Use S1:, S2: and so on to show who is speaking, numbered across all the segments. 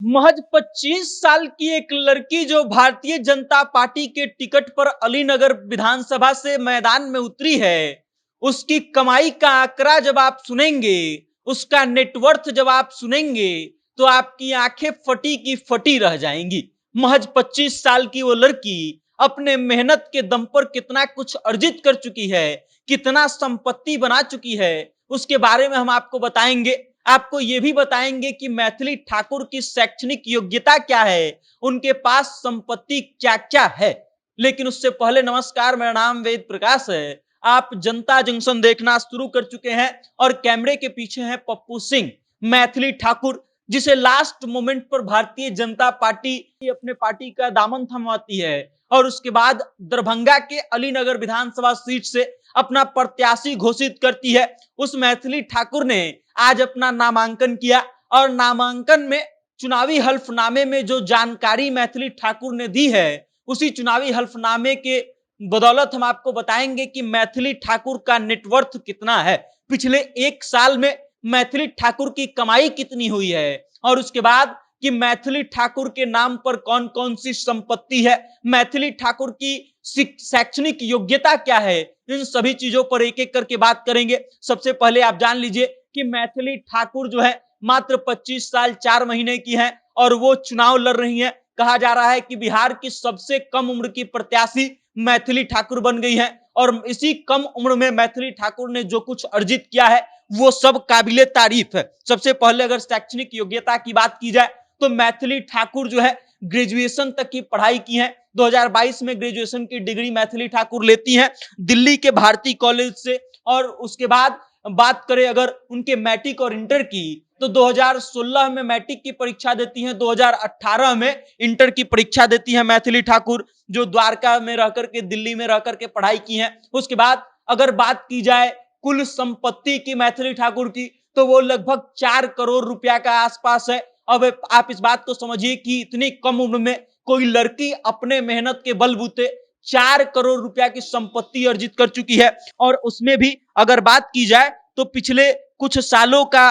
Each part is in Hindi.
S1: महज 25 साल की एक लड़की जो भारतीय जनता पार्टी के टिकट पर अलीनगर विधानसभा से मैदान में उतरी है, उसकी कमाई का आंकड़ा जब आप सुनेंगे, उसका नेटवर्थ जब आप सुनेंगे, तो आपकी आंखें फटी की फटी रह जाएंगी। महज 25 साल की वो लड़की अपने मेहनत के दम पर कितना कुछ अर्जित कर चुकी है, कितना संपत्ति बना चुकी है, उसके बारे में हम आपको बताएंगे। आपको यह भी बताएंगे कि मैथिली ठाकुर की शैक्षणिक योग्यता क्या है, उनके पास संपत्ति क्या क्या है। लेकिन उससे पहले नमस्कार, मेरा नाम वेद प्रकाश है। आप जनता जंक्शन देखना शुरू कर चुके हैं और कैमरे के पीछे हैं पप्पू सिंह। मैथिली ठाकुर जिसे लास्ट मोमेंट पर भारतीय जनता पार्टी अपने पार्टी का दामन थमाती है और उसके बाद दरभंगा के अलीनगर विधानसभा सीट से अपना प्रत्याशी घोषित करती है। उस मैथिली ठाकुर ने आज अपना नामांकन किया और नामांकन में चुनावी हल्फनामे में जो जानकारी मैथिली ठाकुर ने दी है, उसी चुनावी हल्फनामे के बदौलत हम आपको बताएंगे कि मैथिली ठाकुर का नेटवर्थ कितना है, पिछले एक साल में मैथिली ठाकुर की कमाई कितनी हुई है और उसके बाद कि मैथिली ठाकुर के नाम पर कौन कौन सी संपत्ति है, मैथिली ठाकुर की शैक्षणिक योग्यता क्या है। इन सभी चीजों पर एक एक करके बात करेंगे। सबसे पहले आप जान लीजिए कि मैथिली ठाकुर जो है मात्र 25 साल 4 महीने की है और वो चुनाव लड़ रही है। कहा जा रहा है कि बिहार की सबसे कम उम्र की प्रत्याशी मैथिली ठाकुर बन गई है और इसी कम उम्र में मैथिली ठाकुर ने जो कुछ अर्जित किया है वो सब काबिले तारीफ है। सबसे पहले अगर शैक्षणिक योग्यता की बात की जाए तो मैथिली ठाकुर जो है ग्रेजुएशन तक की पढ़ाई की है। 2022 में ग्रेजुएशन की डिग्री मैथिली ठाकुर लेती हैं दिल्ली के भारती कॉलेज से। और उसके बाद बात करें अगर उनके मैट्रिक और इंटर की, तो 2016 में मैट्रिक की परीक्षा देती हैं, 2018 में इंटर की परीक्षा देती हैं मैथिली ठाकुर, जो द्वारका में रहकर के, दिल्ली में रहकर के पढ़ाई की हैं। उसके बाद अगर बात की जाए कुल संपत्ति की मैथिली ठाकुर की, तो वो लगभग 4 करोड़ रुपया का आसपास है। अब आप इस बात को समझिए कि इतनी कम उम्र में कोई लड़की अपने मेहनत के बलबूते 4 करोड़ रुपया की संपत्ति अर्जित कर चुकी है। और उसमें भी अगर बात की जाए तो पिछले कुछ सालों का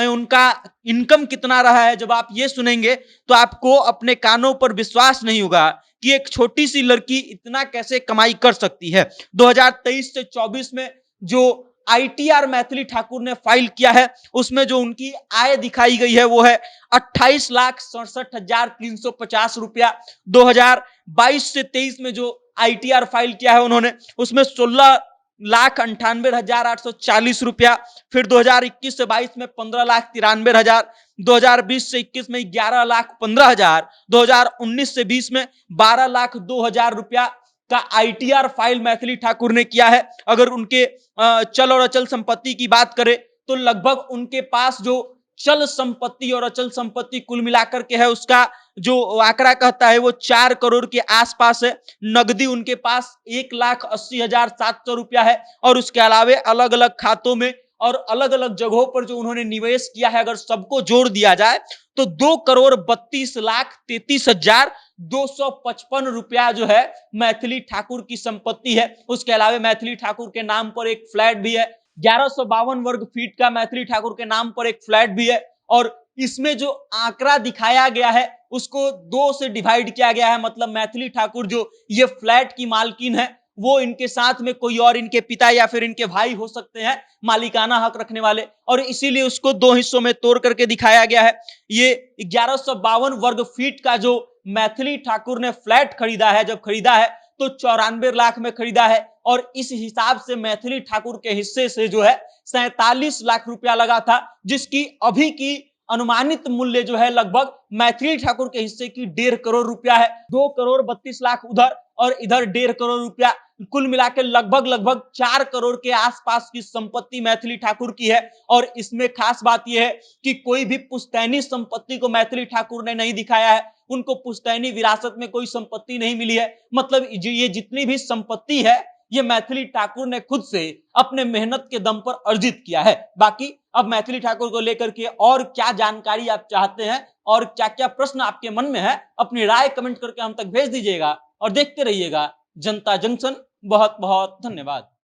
S1: उनका इनकम कितना रहा है, जब आप ये सुनेंगे तो आपको अपने कानों पर विश्वास नहीं होगा कि एक छोटी सी लड़की इतना कैसे कमाई कर सकती है। 2023 से 24 में जो आईटीआर मैथिली ठाकुर ने फाइल किया है, उसमें जो उनकी आय दिखाई गई है वो है 28,67,350 रुपया। 2022 से 23 में जो आईटीआर फाइल किया है उन्होंने, उसमें 16,98,840 रुपया। फिर 2021 से 22 में 15,93,000, 2020 से 21 में 11,15,000, 2019 से 20 में 12,02,000 रुपया का आईटीआर फाइल मैथिली ठाकुर ने किया है। अगर उनके चल और अचल संपत्ति की बात करें तो लगभग उनके पास जो चल संपत्ति और अचल संपत्ति कुल मिलाकर के है, उसका जो आंकड़ा कहता है वो 4 करोड़ के आसपास है। नगदी उनके पास 1,80,700 रुपया है और उसके अलावे अलग अलग खातों में और अलग अलग जगहों पर जो उन्होंने निवेश किया है, अगर सबको जोड़ दिया जाए तो 2,32,33,255 रुपया जो है मैथिली ठाकुर की संपत्ति है। उसके अलावा मैथिली ठाकुर के नाम पर एक फ्लैट भी है, 1152 वर्ग फीट का मैथिली ठाकुर के नाम पर एक फ्लैट भी है। और इसमें जो आंकड़ा दिखाया गया है उसको 2 से डिवाइड किया गया है, मतलब मैथिली ठाकुर जो ये फ्लैट की मालकिन है, वो इनके साथ में कोई और इनके पिता या फिर इनके भाई हो सकते हैं मालिकाना हक रखने वाले, और इसीलिए उसको 2 हिस्सों में तोड़ करके दिखाया गया है। ये 1152 वर्ग फीट का जो मैथिली ठाकुर ने फ्लैट खरीदा है, जब खरीदा है तो 94 लाख में खरीदा है और इस हिसाब से मैथिली ठाकुर के हिस्से से जो है 47 लाख रुपया लगा था, जिसकी अभी की अनुमानित मूल्य जो है लगभग मैथिली ठाकुर के हिस्से की 1.5 करोड़ रुपया है। 2,32,00,000 उधर और इधर 1.5 करोड़ रुपया, कुल मिलाकर लगभग 4 करोड़ के आसपास की संपत्ति मैथिली ठाकुर की है। और इसमें खास बात यह है कि कोई भी पुश्तैनी संपत्ति को मैथिली ठाकुर ने नहीं दिखाया है, उनको पुश्तैनी विरासत में कोई संपत्ति नहीं मिली है। मतलब ये जितनी भी संपत्ति है ये मैथिली ठाकुर ने खुद से अपने मेहनत के दम पर अर्जित किया है। बाकी अब मैथिली ठाकुर को लेकर के और क्या जानकारी आप चाहते हैं और क्या क्या प्रश्न आपके मन में है, अपनी राय कमेंट करके हम तक भेज दीजिएगा और देखते रहिएगा जनता जंक्शन। बहुत बहुत धन्यवाद।